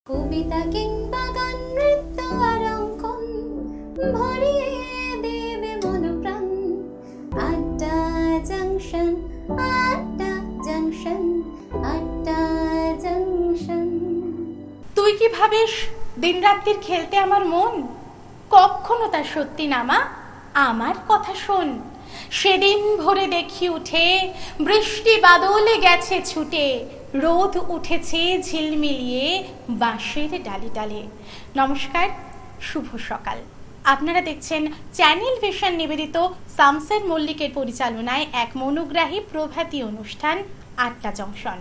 কবিতা কিংবা গান নৃত্য আর অঙ্কন ভরিয়ে দেবে মনপ্রাণ। আড্ডা জাংশন, আড্ডা জাংশন, আড্ডা জাংশন। তুই কি ভাবিস দিনরাত্রির খেলতে আমার মন? কখনো তা সত্যি না মা, আমার কথা শোন। সেদিন ভোরে দেখি উঠে বৃষ্টি বাদলে গেছে ছুটে, রোদ উঠেছে ঝিলমিলিয়ে বাঁশের ডালে ডালে। নমস্কার, শুভ সকাল। আপনারা দেখছেন চ্যানেল ভিশন নিবেদিত শামসের মল্লিকের পরিচালনায় এক মনোগ্রাহী প্রভাতী অনুষ্ঠান আড্ডা জংশন।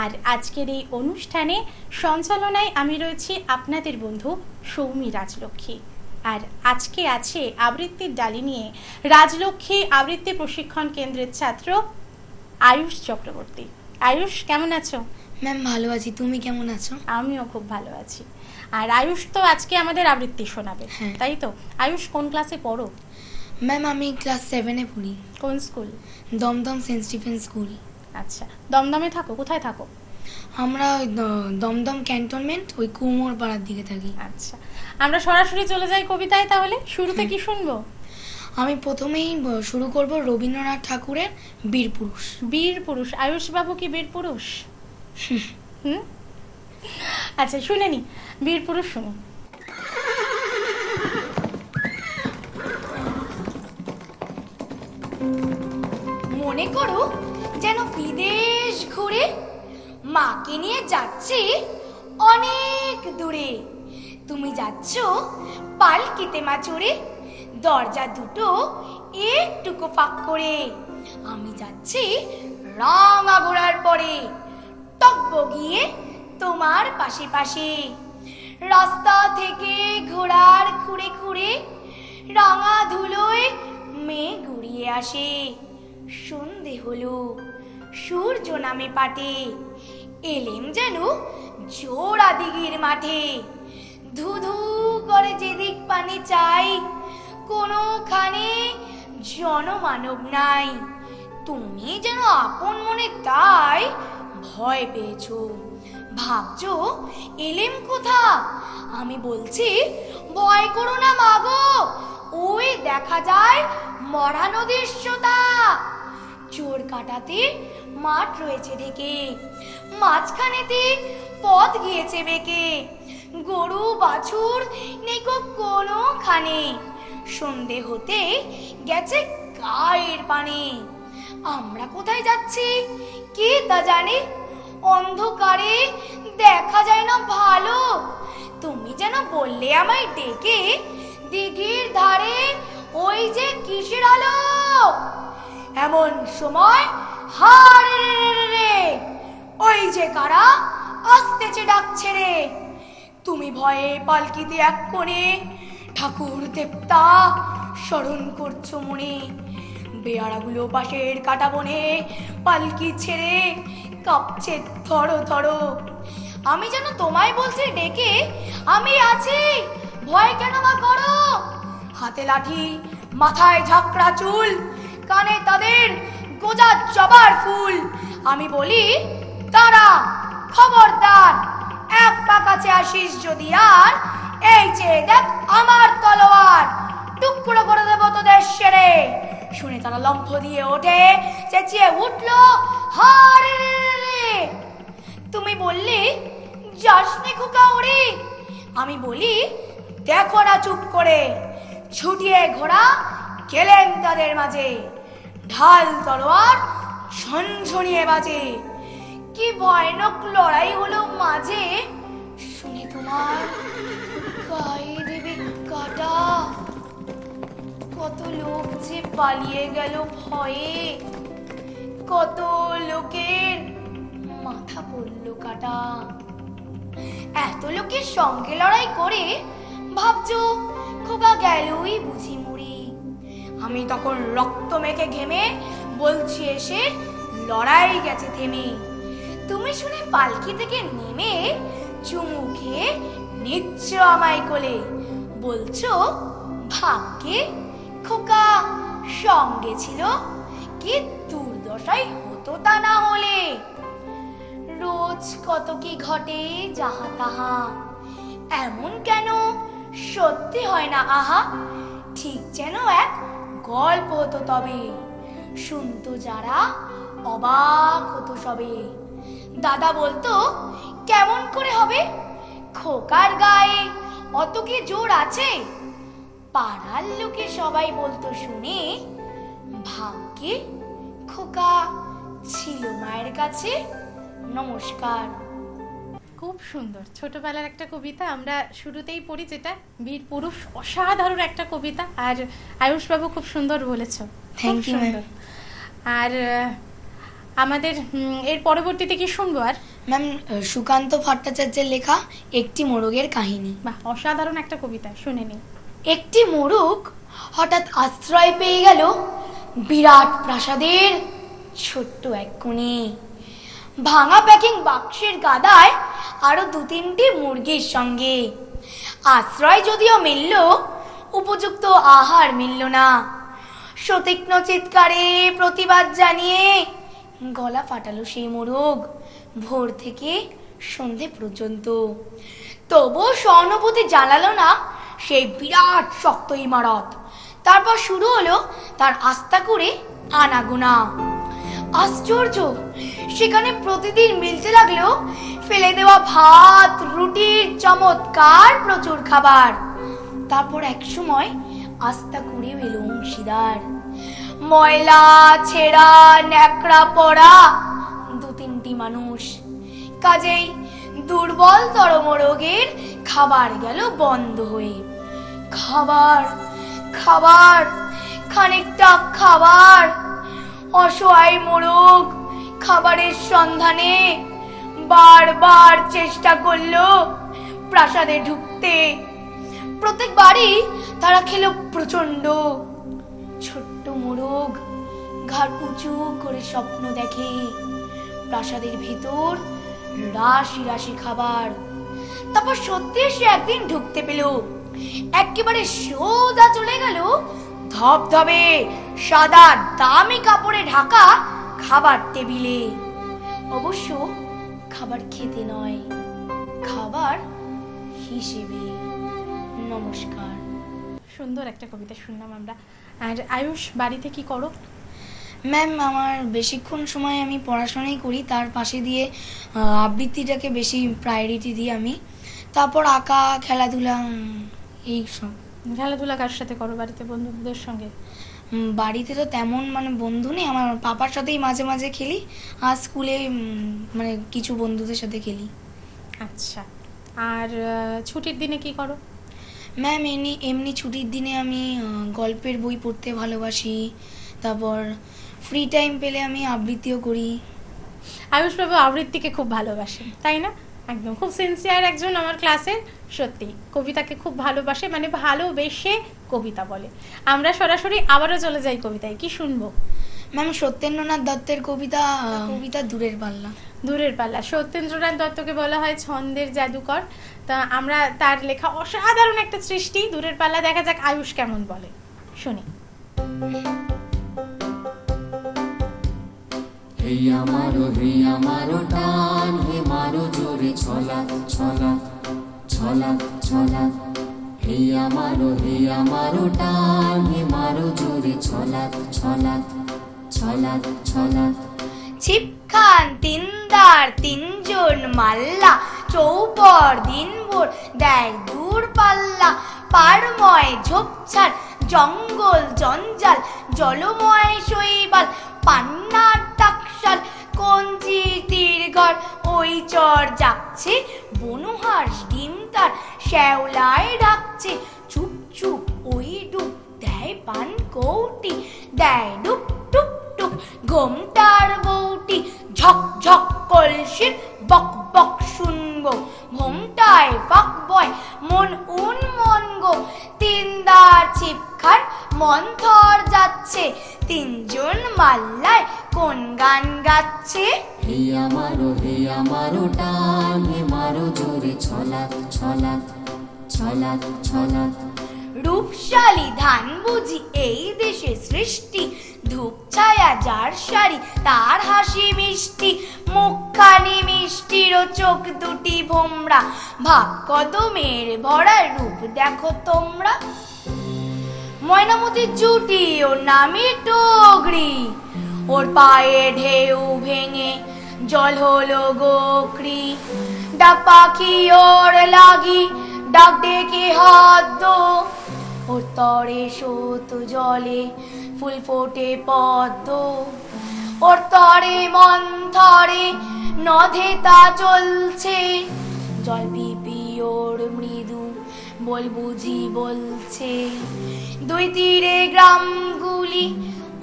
আর আজকের এই অনুষ্ঠানে সঞ্চালনায় আমি রয়েছি আপনাদের বন্ধু সৌমি রাজলক্ষ্মী। আর আজকে আছে আবৃত্তির ডালি নিয়ে রাজলক্ষ্মী আবৃত্তি প্রশিক্ষণ কেন্দ্রের ছাত্র আয়ুষ চক্রবর্তী। আয়ুষ, কেমন আছো? ম্যাম ভালো আছি, তুমি কেমন আছো? আমিও খুব ভালো আছি। আর আয়ুষ তো আজকে আমাদের আবৃত্তি শোনাবে, তাই তো? আয়ুষ, কোন ক্লাসে পড়ো? ম্যাম আমি ক্লাস 7-এ পড়ি। কোন school? Dum Dum Saint Stephen school. আচ্ছা, দমদমে থাকো? কোথায় থাকো? আমরা ওই দমদম ক্যান্টনমেন্ট, ওই কুমোর পাড়ার দিকে থাকি। আচ্ছা, আমরা সরাসরি চলে যাই কবিতায়। তাহলে শুরুতে কি শুনবো? আমি প্রথমেই শুরু করব রবীন্দ্রনাথ ঠাকুরের বীর পুরুষ। বীর পুরুষ? আয়ুষ বাবু কি বীর পুরুষ? আচ্ছা, শুনে নি, বীর পুরুষ শুনি। মনে করো যেন বিদেশ ঘুরে মাকে নিয়ে যাচ্ছি অনেক দূরে। তুমি যাচ্ছ পালকিতে মা চড়ে, দরজা দুটো একটুকু ফাঁক করে। আমি যাচ্ছি রাঙা ঘোড়ার পরে, টকবগিয়ে তোমার পাশে পাশে। রাস্তা থেকে ঘোড়ার খুঁড়ে খুঁড়ে রাঙা ধুলোয় মেঘ ঘুরিয়ে আসে। সন্ধে হলো, সূর্য নামে পাটে, এলেম যেন জোড়া দিঘির মাঠে। ধুধু করে যেদিক পানি চাই, কোনোখানে জনমানব নাই। তুমি যেন আপন মনে তাই ভয় পেয়েছো, ভাবছো এলেম কোথা। আমি বলছি ভয় করো না মাগো, ওই দেখা যায় মরা নদীর সোতা। চোর কাটাতে মাঠ রয়েছে ঢেকে, মাঝখানেতে পথ গিয়েছে বেঁকে। গরু বাছুর নেই কোনোখানে, সন্ধে হতে গেছে গায়ের পানে। আমরা কোথায় যাচ্ছি কে তা জানে, অন্ধকারে দেখা যায় না ভালো। তুমি যেন বললে আমায় ডেকে, দিঘির ধারে ওই যে কিসের আলো। এমন সময় হারে রে, ওই যে কারা আসতেছে ডাকছে রে। তুমি ভয়ে পালকিতে এক কোণে ঠাকুর দেবতা স্মরণ করছো মনে। বেয়ারাগুলো পাশের কাটা বনে পালকি ছেড়ে কাঁপছে ধরো ধরো। আমি যেন তোমায় বলছি ডেকে, আমি আছি, ভয় কেন বা করো। হাতে লাঠি, মাথায় ঝাঁকড়া চুল, কানে তাদের গোজা জবার ফুল। আমি বলি তারা খবরদার, এক পা কাছে আসিস যদি আর, এই চেয়ে দেখ আমার তলোয়ার, টুকরো করে দেবো তোদের সেরে। শুনে তারা লম্ফ দিয়ে ওঠে, চেঁচিয়ে উঠলো হারে রে। তুমি বললি যাসনে খোকা ওরে। আমি বলি দেখো না চুপ করে, ছুটিয়ে ঘোড়া গেলেন তাদের মাঝে। ঢাল তলোয়ার ঝনঝনিয়ে বাজে, কি ভয়ানক লড়াই হলো মাঝে। শুনে তোমার গায়ে দেবে কাটা, কত লোক যে পালিয়ে গেল ভয়ে, কত লোকের মাথা পড়ল কাটা। এত লোকের সঙ্গে লড়াই করে ভাবছো খোকা গেলই বুঝি মুড়ি। আমি তখন রক্ত মেখে ঘেমে বলছি এসে লড়াই গেছে থেমে। তুমি শুনে পালকি থেকে নেমে চুমু খেয়ে নিচ্ছ আমায় কোলে, বলছো ভাগ্যে খোকা সঙ্গে ছিল, কি দুর্দশাই হতো তা না হলে। রোজ কত কি ঘটে যাহা তাহা, এমন কেন সত্যি হয় না আহা, ঠিক যেন এক গল্প হতো তবে, শুনতো যারা অবাক হতো সবে। দাদা বলতো কেমন করে হবে, খোকার গায়ে অত কি জোর আছে, পাড়ার লোকে সবাই বলতো শুনে, ভাগ্যে খোকা ছিল মায়ের কাছে। নমস্কার। খুব সুন্দর ছোটবেলার একটা কবিতা, আমরা শুরুতেই পড়ি যেটা বীর পুরুষ, অসাধারণ একটা কবিতা। আর আয়ুষ বাবু খুব সুন্দর বলেছো। Thank you, ma'am. আর আমাদের এর পরবর্তীতে কি শুনবো? আর ম্যাম, সুকান্ত ভট্টাচার্যের লেখা একটি মোরগের কাহিনী। বাহ, অসাধারণ একটা কবিতা, শুনে নি। একটি মোরগ হঠাৎ আশ্রয় পেয়ে গেল বিরাট প্রাসাদের ছোট্ট এক কোণে। ভাঙা প্যাকিং বাক্সের গাদায় আরো 2-3টি মুরগির সঙ্গে। আশ্রয় যদিও মিলল, উপযুক্ত আহার মিলল না। সতীক্ষ্ণ চিৎকারে প্রতিবাদ জানিয়ে গলা ফাটালো সেই মোরগ ভোর থেকে সন্ধে পর্যন্ত। তবুও সহানুভূতি জানালো না সেই বিরাট শক্ত ইমারত। তারপর শুরু হলো তার আস্থা করে আনাগোনা। আশ্চর্য, সেখানে প্রতিদিন মিলতে লাগলো ফেলে দেওয়া ভাত, রুটির চমৎকার প্রচুর খাবার। তারপর এক সময় আস্থা করেও এলো অংশীদার। ময়লা, ছেঁড়া, ন্যাকড়া পড়া 2-3টি মানুষ। কাজেই দুর্বলতর মোরগের খাবার গেল বন্ধ হয়ে। খাবার, খাবার, খানিকটা খাবার। অসহায় মোরগ খাবারের সন্ধানে বারবার চেষ্টা করলো প্রাসাদে ঢুকতে। প্রত্যেকবারই তারা খেলো প্রচন্ড। ছোট্ট মোরগ ঘাড় উঁচু করে স্বপ্ন দেখে প্রাসাদের ভিতর রাশি রাশি খাবার। তারপর সত্যি সে একদিন ঢুকতে পেল। একেবারে সোজা চলে গেল ধবধবে সাদা দামি কাপড়ে ঢাকা খাবার টেবিলে। অবশ্য খাবার খেতে নয়, খাবার হিসেবে। নমস্কার। সুন্দর একটা কবিতা শুনলাম আমরা। আর আয়ুষ, বাড়িতে কি করো? ম্যাম, আমার বেশিক্ষণ সময় আমি পড়াশোনাই করি, তার পাশে দিয়ে আবৃত্তিটাকে বেশি প্রায়োরিটি দিই আমি। তারপর আঁকা, খেলাধুলা, এই সব। খেলাধুলা কার সাথে করো বাড়িতে? বন্ধুদের সঙ্গে? বাড়িতে তো তেমন বন্ধু নেই, আমার পাপার সাথেই মাঝে মাঝে খেলি, আর স্কুলে কিছু বন্ধুদের সাথে খেলি। আচ্ছা, আর ছুটির দিনে কি করো? ম্যাম, এমনি ছুটির দিনে আমি গল্পের বই পড়তে ভালোবাসি। তারপর ফ্রি টাইম পেলে আমি আবৃত্তিও করি। আয়ুষ বাবু আবৃত্তিকে খুব ভালোবাসেন, তাই না? একদম খুব সিনসিয়ার একজন আমার ক্লাসের। সত্যি কবিতাকে খুব ভালোবাসে, মানে ভালোবেসে কবিতা বলে। আমরা সরাসরি আবারও চলে যাই কবিতায়। কি শুনবো? ম্যাম, সত্যেন্দ্রনাথ দত্তের কবিতা দূরের পাল্লা। দূরের পাল্লা। সত্যেন্দ্রনাথ দত্তকে বলা হয় ছন্দের জাদুকর। তা আমরা তার লেখা অসাধারণ একটা সৃষ্টি দূরের পাল্লা। দেখা যাক আয়ুষ কেমন বলে, শুনি। হে আমারো টান, হে মারো জোরে ছলা ছলা ছলা ছলা। হে আমারো টান, হে মারো জোরে ছলা ছলা ছলা ছলা। ছিপখান, তিনদার, 3জন মাল্লা, চৌপর দিনভর দেয় দূর পাল্লা। পারময় ঝোপঝাড়, জঙ্গল জঞ্জাল, জলময় শৈবাল, পান্নার টাকশাল, কঞ্চি তীরঘর, ওই চর যাচ্ছে বনহার ডিম তার শ্যাওলায় ডাকছে। চুপ চুপ ওই ডুব দেয় পান কৌটি, দেয় ডুব টুপ টুপ ঘোমটার বউটি। ঝক ঝক কলসির বক বক শুনবো, ঘোমটায় ফাঁক বয় মন উন্মন গো। তিনদার ছিপখার মন্থর যাচ্ছে, 3জন মাল্লায় কোন গান গাচ্ছে? হে আমারো টান, হে মারো জোরে ছলা ছলা ছলা ছলা। রূপশালী ধান বুঝি এই দেশে সৃষ্টি, ধূপ ছায়া যার শাড়ি তার হাসি মিষ্টি, মুখখানি মিষ্টির চোখ দুটি ভোমরা, ভাব কদমের ভরা রূপ দেখো তোমরা। ময়নামতির জুটি ওর নামে টগরি, ওর পায়ে ঢেউ ভেঙে জল হলো গোকরি, ডাক পাখি ওর লাগি ডাক ডেকে হাত, ওর তরে স্রোত জলে ফুল ফোটে পদ্ম, ওর তরে মন্থরে নদে তা চলছে, জল পিপি ওর মৃদু বল বুঝি বলছে, দুই তীরে গ্রামগুলি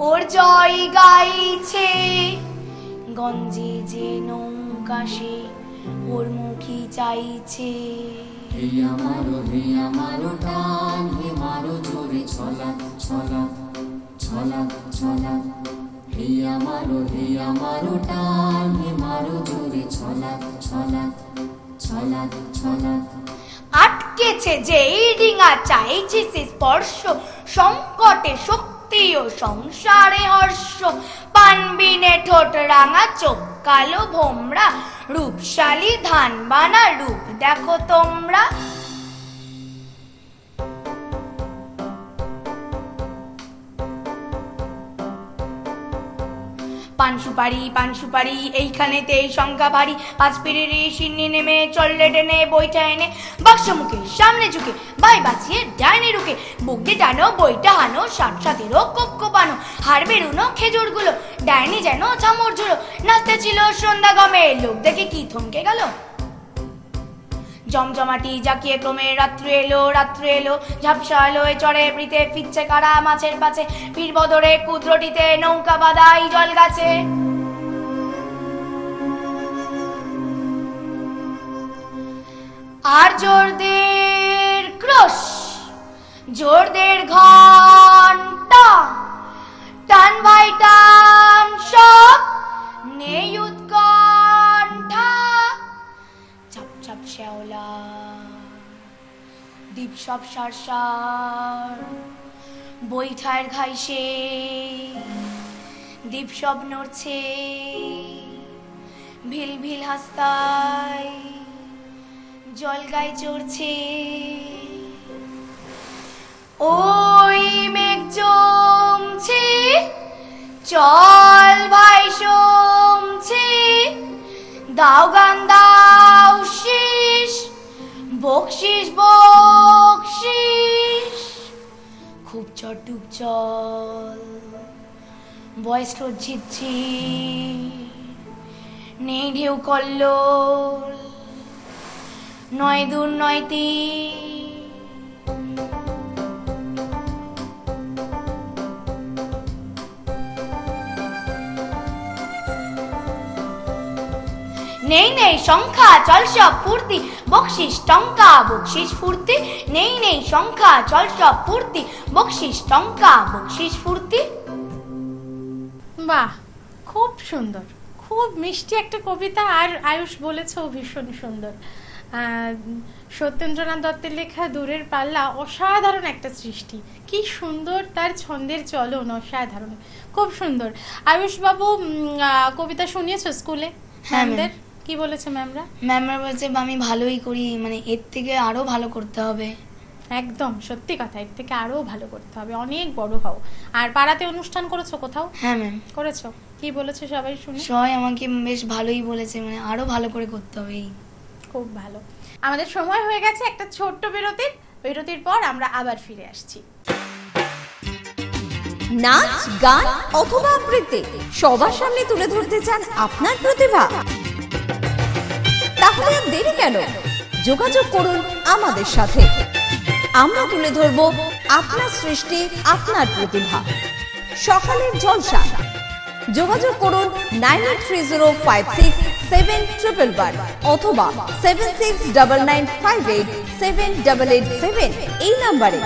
ওর জয় গাইছে, গঞ্জে যে নৌকা সে ওর মুখী চাইছে। হে আমারো টান, হে মারো জোরে ছলা ছলা ছলা ছলা। হে আমারো টান, হে মারো জোরে ছলা ছলা ছলা ছলা। আটকেছে যেই ডিঙা চাইছে সে স্পর্শ, সংকটে শক্তি ও সংসারে হর্ষ, পানবিনে ঠোঁট রাঙা চোখ কালো ভোমরা, রূপশালী ধান বানা রূপ দেখো তোমরা। পান সুপারি এইখানেতে সংখ্যা ভারী, পাঁচ পিড়ি সিন্নি নেমে চললে টেনে বইটা এনে, বাক্স মুখে সামনে ঝুঁকে বাই বাঁচিয়ে ডাইনে রুকে, বুকে টানো বইটা হানো, সাত সাতেরও কোপানো, হাড় বেরুনো খেজুর গুলো, ডাইনি যেন চামড় ঝুলো, নাচতে ছিল সন্ধ্যা গমে, লোক দেখে কি থমকে গেল। জমজমাটি জাকিয়ে ক্রমে রাত্রি এলো, ঝাপসা আলোয় চড়ে বৃতে ফিরছে কারা মাছের পাছে, পীর বদরে কুদ্রটিতে নৌকা বাঁধাই জল গাছে। আর জোরদের ক্রোশ, জোরদের ঘন্টা, টান ভাই টান সব নেই উৎকণ্ঠা, শ্যাওলা দ্বীপ সব সার বৈঠার ঘাইসে, দ্বীপ সব নড়ছে ভিল ভিল হাসতায়, জল গায়ে চড়ছে। ওই মেঘ জমছে, চল ভাই সমছে, দাও গান দাও শীষ, বকশিস বকশিস, খুব চট ডুব চল, বয়স ঝিচ্ছি, নেই ঢেউ কল্লোল, নয় দূর নয় তীর। নেই সংখ্যা চল সব ফুর্তি, বকশিস টঙ্কা বকশিস ফুর্তি, নেই সংখ্যা চল সব ফুর্তি, বকশিস টঙ্কা বকশিস ফুর্তি। বাহ, খুব সুন্দর, খুব মিষ্টি একটা কবিতা। আর আয়ুষ বলেছে ভীষণ সুন্দর। সত্যেন্দ্রনাথ দত্তের লেখা দূরের পাল্লা অসাধারণ একটা সৃষ্টি, কি সুন্দর তার ছন্দের চলন, অসাধারণ, খুব সুন্দর। আয়ুষ বাবু কবিতা শুনিয়েছো স্কুলে? ম্যামদের কি বলেছে ম্যামরা? ম্যামরা বলছে আমি ভালোই করি, মানে এর থেকে আরো ভালো করতে হবে। একদম সত্যি কথা, এর থেকে আরো ভালো করতে হবে, অনেক বড় হও। আর পাড়াতে অনুষ্ঠান করেছো কোথাও? হ্যাঁ ম্যাম করেছো। কি বলেছে সবাই শুনে? সবাই আমাকে বেশ ভালোই বলেছে, মানে আরো ভালো করে করতে হবে। খুব ভালো। আমাদের সময় হয়ে গেছে একটা ছোট্ট বিরতির পর আমরা আবার ফিরে আসছি। নাচ, গান অথবা আবৃত্তি সবার সামনে তুলে ধরতে চান আপনার প্রতিভা? তাহলে আর দেরি কেন, যোগাযোগ করুন আমাদের সাথে। আমরা তুলে ধরব আপনার সৃষ্টি, আপনার প্রতিভা। সকালের জলসা, যোগাযোগ করুন 9830567111 অথবা 7699587887 এই নম্বরে।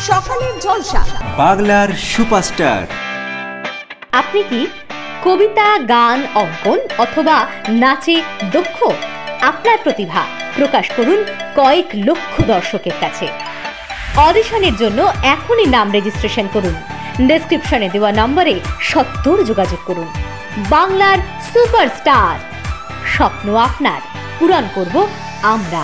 সকালের জলসা, বাংলার সুপারস্টার। আপনি কি কবিতা, গান, অঙ্কন অথবা নাচে দক্ষ? আপনার প্রতিভা প্রকাশ করুন কয়েক লক্ষ দর্শকের কাছে। অডিশনের জন্য এখনই নাম রেজিস্ট্রেশন করুন। ডেসক্রিপশনে দেওয়া নম্বরে সত্বর যোগাযোগ করুন। বাংলার সুপারস্টার, স্বপ্ন আপনার, পূরণ করব আমরা।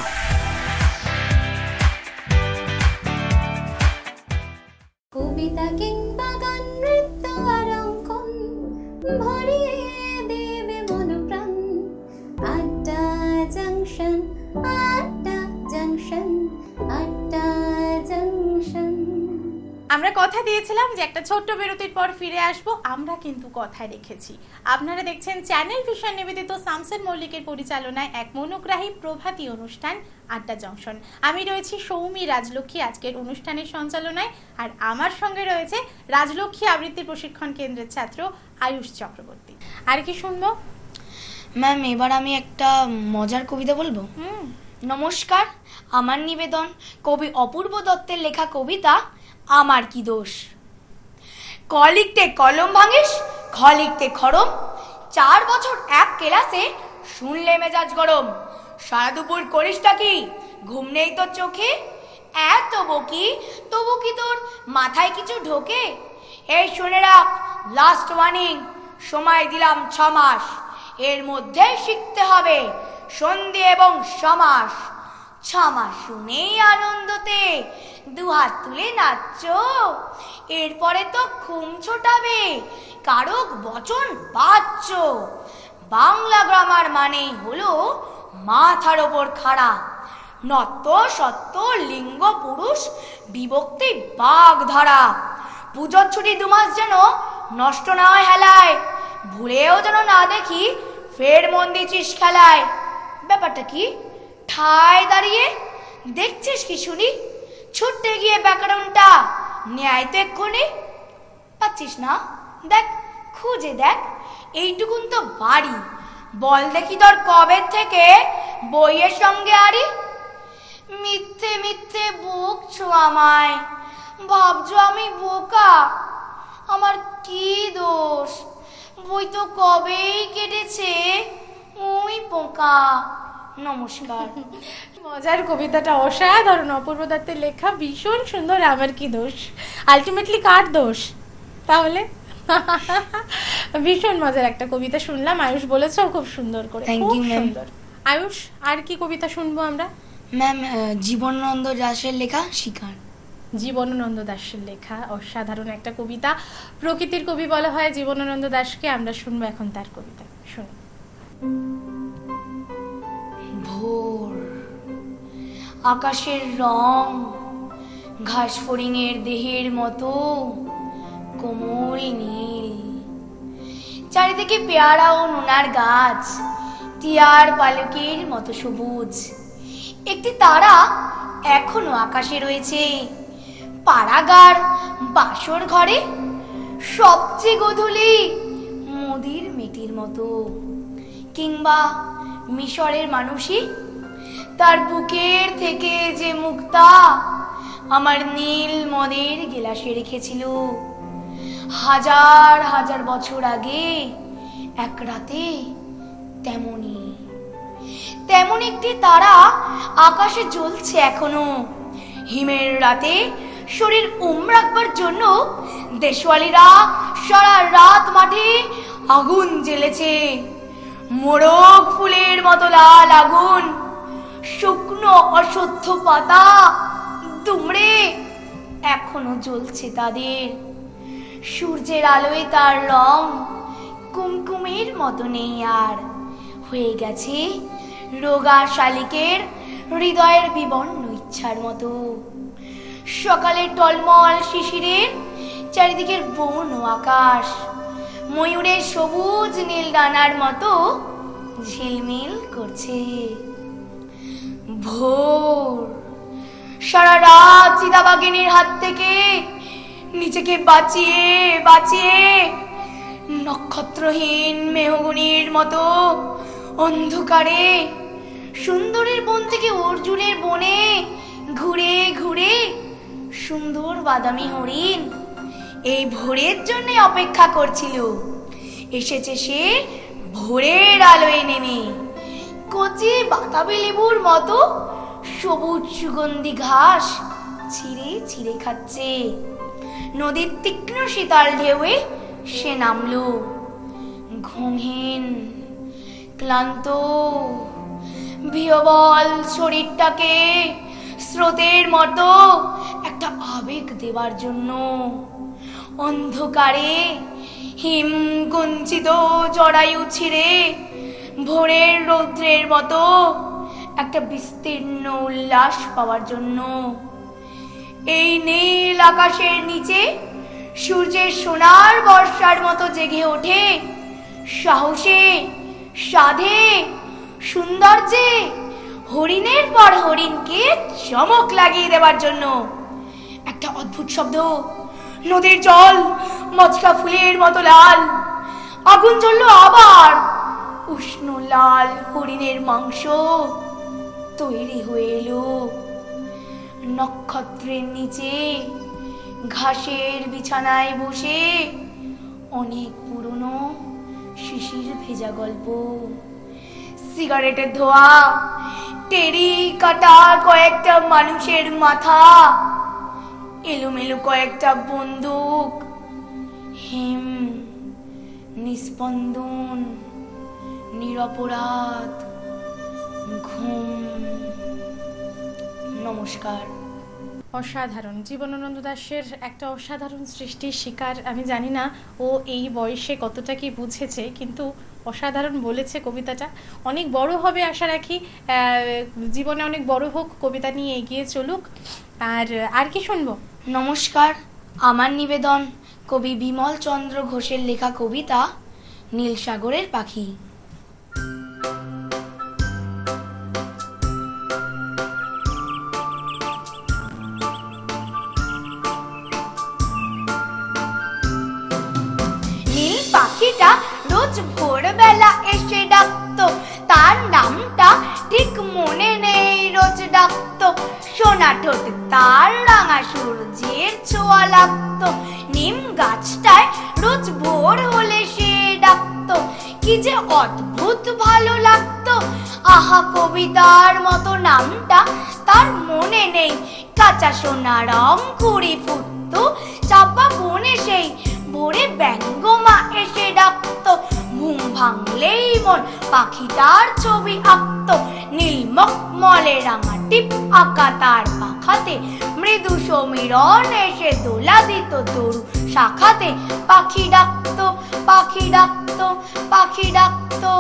কবিতা কিংবা গান, নৃত্য আর অঙ্কন ভরিয়ে দেবে মন প্রাণ। আড্ডা জাংশন, আড্ডা জাংশন, আড্ডা জাংশন। আমরা কথা দিয়েছিলাম যে একটা ছোট্ট বিরতির পর ফিরে আসব, আমরা কিন্তু কথায় রেখেছি। আপনারা দেখছেন চ্যানেল ভিশন নিবেদিত শামসের মল্লিকের পরিচালনায় এক মনোগ্রাহী প্রভাতী অনুষ্ঠান আড্ডা জংশন। আমি রয়েছি সৌমি রাজলক্ষ্মী আজকের অনুষ্ঠানের সঞ্চালনায়, আর আমার সঙ্গে রয়েছে রাজলক্ষ্মী আবৃত্তি প্রশিক্ষণ কেন্দ্রের ছাত্র আয়ুষ চক্রবর্তী। আর কি শুনবো ম্যাম? এবার আমি একটা মজার কবিতা বলবো। নমস্কার, আমার নিবেদন কবি অপূর্ব দত্তের লেখা কবিতা আমার কি দোষ। ক লিখতে কলম ভাঙিস, খ লিখতে খরম, 4 বছর এক ক্লাসে শুনলে মেজাজ গরম। সারা দুপুর করিসটা কি, ঘুম নেই তোর চোখে? এত বকি তবু কি তোর মাথায় কিছু ঢোকে? এই শুনে রাখ, লাস্ট ওয়ার্নিং, সময় দিলাম 6 মাস, এর মধ্যে শিখতে হবে সন্ধি এবং সমাস। 6 মাস শুনেই আনন্দতে দুহাত তুলে নাচছো, এরপরে তো ঘুম ছোটাবে, কারক বচন বাচ্চ। বাংলা গ্রামার মানেই হলো মাথার ওপর খাড়া, নত্ব সত্য লিঙ্গ পুরুষ বিভক্তি বাঘ ধারা। পুজোর ছুটি 2 মাস যেন নষ্ট না হয় হেলায়, ভুলেও যেন না দেখি ফের মন দিয়েছিস খেলায়। ব্যাপারটা কি, ঠায় দাঁড়িয়ে দেখছিস কি শুনি? ছুটতে গিয়ে ব্যাকরণটা ন্যায় তো এক্ষুনি পাচ্ছিস না? দেখ, খুঁজে দেখ, এইটুকুন তো বাড়ি। বল দেখি তোর কবে থেকে বইয়ের সঙ্গে আরি? মিথ্যে মিথ্যে বকছো আমায়, ভাবছো আমি বোকা। আমার কি দোষ, বই তো কবেই কেটেছে ওই পোকা। নমস্কার। মজার কবিতাটা অসাধারণ, অপূর্ব দত্তের লেখা, ভীষণ সুন্দর। আমার কি দোষ, আলটিমেটলি কার দোষ তাহলে? ভীষণ মজার একটা কবিতা শুনলাম, আয়ুষ বলেছো খুব সুন্দর করে, খুব সুন্দর। আয়ুষ, আর কি কবিতা শুনবো আমরা? ম্যাম, জীবনানন্দ দাশের লেখা শিকার। জীবনানন্দ দাশের লেখা অসাধারণ একটা কবিতা, প্রকৃতির কবি বলা হয় জীবনানন্দ দাশকে। আমরা শুনবো এখন তার কবিতা, শুনি। ভোর, আকাশের রং ঘাস ফড়িংয়ের দেহের মতো কোমল নীল, চারিদিকে পেয়ারা ও নোনার গাছ টিয়ার পালকের মতো সবুজ। একটি তারা এখনো আকাশে রয়েছে, পাড়াগার বাসর ঘরে সবচেয়ে গোধূলি মোদির মেটির মতো। কিংবা মিশরের মানুষই তার বুকের থেকে যে মুক্তা আমার নীল মদের গেলাসে রেখেছিল হাজার হাজার বছর আগে এক রাতে, তেমন একটি তারা আকাশে জ্বলছে এখনো। হিমের রাতে শরীর রাখবার জন্য দেশওয়ালিরা সারা রাত মাঠে আগুন জ্বেলেছে, মোরগ ফুলের মতো লাল আগুন। শুকনো অশুদ্ধ পাতা দুমড়ে এখনো জ্বলছে তাদের। সূর্যের আলোয় তার রং কুমকুমের মতো নেই আর, হয়ে গেছে রোগা শালিকের হৃদয়ের বিবর্ণ ইচ্ছার মতো। সকালের টলমল শিশিরের চারিদিকের বন ও আকাশ ময়ূরের সবুজ নীল ডানার মতো ঝিলমিল করছে। ভোর, সারা রাত চিতাবাঘিনীর হাত থেকে নিজেকে বাঁচিয়ে বাঁচিয়ে নক্ষত্রহীন মেহগুনির মতো অন্ধকারে সুন্দরের বন থেকে অর্জুনের বনে ঘুরে ঘুরে সুন্দর বাদামি হরিণ এই ভোরের জন্য অপেক্ষা করছিল। এসেছে সে ভোরের আলোয় নেমে, কচি বাতাবি লেবুর মতো সবুজ সুগন্ধি ঘাস ছিঁড়ে ছিঁড়ে খাচ্ছে। নদীর তীক্ষ্ণ শীতল ঢেউয়ে সে নামলো। ঘুমহীন, ক্লান্ত, বিহবল শরীরটাকে স্রোতের মতো একটা আবেগ দেবার জন্য অন্ধকারে হিম কুঞ্চিত জরায়ু ছিঁড়ে ভোরের রৌদ্রের মতো একটা বিস্তীর্ণ উল্লাস পাওয়ার জন্য এই নীল আকাশের নিচে সূর্যের সোনার বর্ষার মতো জেগে ওঠে সাহসে, সাধে, সৌন্দর্যে হরিণের পর হরিণকে চমক লাগিয়ে দেবার জন্য। একটা অদ্ভুত শব্দ, নদীর জল মচকা ফুলের মতো লাল। আগুন জ্বলল আবার, উষ্ণ লাল হরিণের মাংস তৈরি হয়ে এলো। নক্ষত্রের নিচে ঘাসের বিছানায় বসে অনেক পুরনো শিশির ভেজা গল্প, সিগারেটের ধোয়া, টেরি কাটা কয়েকটা মানুষের মাথা, এলোমেলো কয়েকটা বন্দুক, হিম, নিস্পন্দন, নিরপরাধ, ঘুম। নমস্কার। অসাধারণ। জীবনানন্দ দাশের একটা অসাধারণ সৃষ্টির শিকার। আমি জানি না ও এই বয়সে কতটা কি বুঝেছে, কিন্তু অসাধারণ বলেছে কবিতাটা। অনেক বড় হবে আশা রাখি, জীবনে অনেক বড় হোক, কবিতা নিয়ে এগিয়ে চলুক। আর কি শুনবো? নমস্কার, আমার নিবেদন কবি বিমল চন্দ্র ঘোষের লেখা কবিতা নীল সাগরের পাখি। নীল পাখিটা রোজ ভোরবেলা এসে ডাকতো, তার নামটা ঠিক মনে নেই, রোজ ডাকতো। সোনা ঠোঁট তার রাঙা সূর্যের ছোঁয়া লাগতো। নিম গাছটায় রোজ ভোর হলে সে ডাকতো, কি যে অদ্ভুত ভালো লাগতো। আহা, কবিতার মতো নামটা তার মনে নেই। কাঁচা সোনা রং কুড়ি ফুটতো চাপা বনে, সেই ভোরে ব্যঙ্গমা এসে ডাকতো। ঘুম ভাঙলেই মন পাখিটার ছবি আঁকতো। নীল মখমলে রাঙা টিপ আঁকা তার পাখাতে, মৃদু সমীরণ এসে দোলা দিত তরু শাখাতে। পাখি ডাকতো, পাখি ডাকতো, পাখি ডাকতো।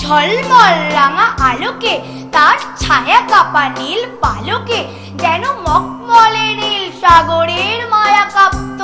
ঝলমল রাঙা আলোকে, তার ছায়া কাপা নীল পালকে, যেন মখমলে নীল সাগরের মায়া কাঁপত।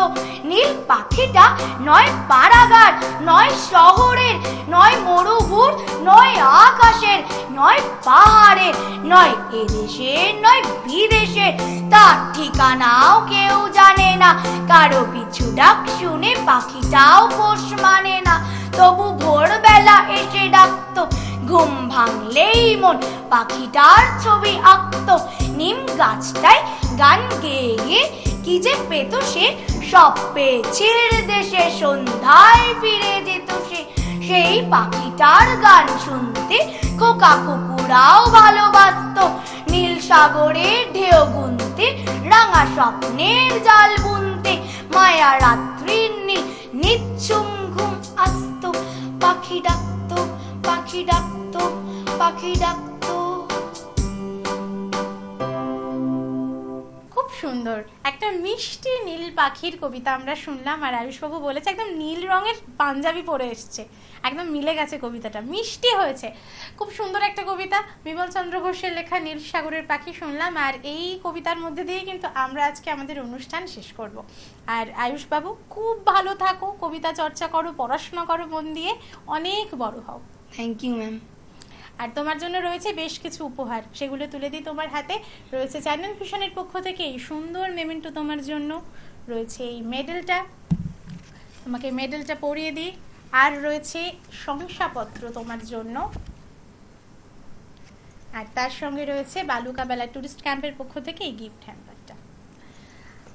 নীল পাখিটা নয় পাড়াগার, নয় শহরের, নয় মরুভূর, নয় আকাশের, নয় পাহাড়ের, নয় এদেশের, নয় বিদেশের। তার ঠিকানাও কেউ জানে না, কারো পিছু ডাক শুনে পাখিটাও পোষ মানে না। তবু ভোরবেলা এসে ডাকতো, ঘুম ভাঙলেই মন পাখিটার ছবি আঁকতো। নিম গাছটায় গান গেয়ে গিয়ে কি যে পেত সে, সব পেয়েছে দেশে, সন্ধ্যায় ফিরে যেত সে। সেই পাখিটার গান শুনতে খোকা কুকুরাও ভালোবাসতো। নীল সাগরের ঢেউ গুনতে, রাঙা স্বপ্নের জাল বুনতে, মায়া রাত্রির নীল নিচ্ছুম ঘুম আসতো। পাখি ডাকতো, পাখি ডাকতো, পাখি ডাকতো। খুব সুন্দর একটা মিষ্টি নীল পাখির কবিতা আমরা শুনলাম। আর আয়ুষবাবু বলেছে একদম নীল রঙের পাঞ্জাবি পরে এসছে, একদম মিলে গেছে কবিতাটা, মিষ্টি হয়েছে। খুব সুন্দর একটা কবিতা, বিমল চন্দ্র ঘোষের লেখা নীল সাগরের পাখি শুনলাম। আর এই কবিতার মধ্যে দিয়ে কিন্তু আমরা আজকে আমাদের অনুষ্ঠান শেষ করব। আর আয়ুষবাবু খুব ভালো থাকো, কবিতা চর্চা করো, পড়াশোনা করো মন দিয়ে, অনেক বড় হও। Thank you ma'am. আর তোমার জন্য রয়েছে বেশ কিছু উপহার, সেগুলো তুলে দিই তোমার হাতে। রয়েছে চ্যানেল ভিশনের পক্ষ থেকে এই সুন্দর মেমেন্টো তোমার জন্য, রয়েছে এই মেডেলটা, তোমাকে মেডেলটা পরিয়ে দিই। আর রয়েছে শংসাপত্র তোমার জন্য, আর তার সঙ্গে রয়েছে বালুকাবেলা টুরিস্ট ক্যাম্পের পক্ষ থেকে এই গিফট হ্যাম্পারটা।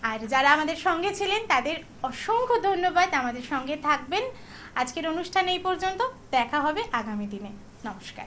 আর যারা আমাদের সঙ্গে ছিলেন তাদের অসংখ্য ধন্যবাদ, আমাদের সঙ্গে থাকবেন। আজকের অনুষ্ঠান এই পর্যন্ত, দেখা হবে আগামী দিনে। নমস্কার।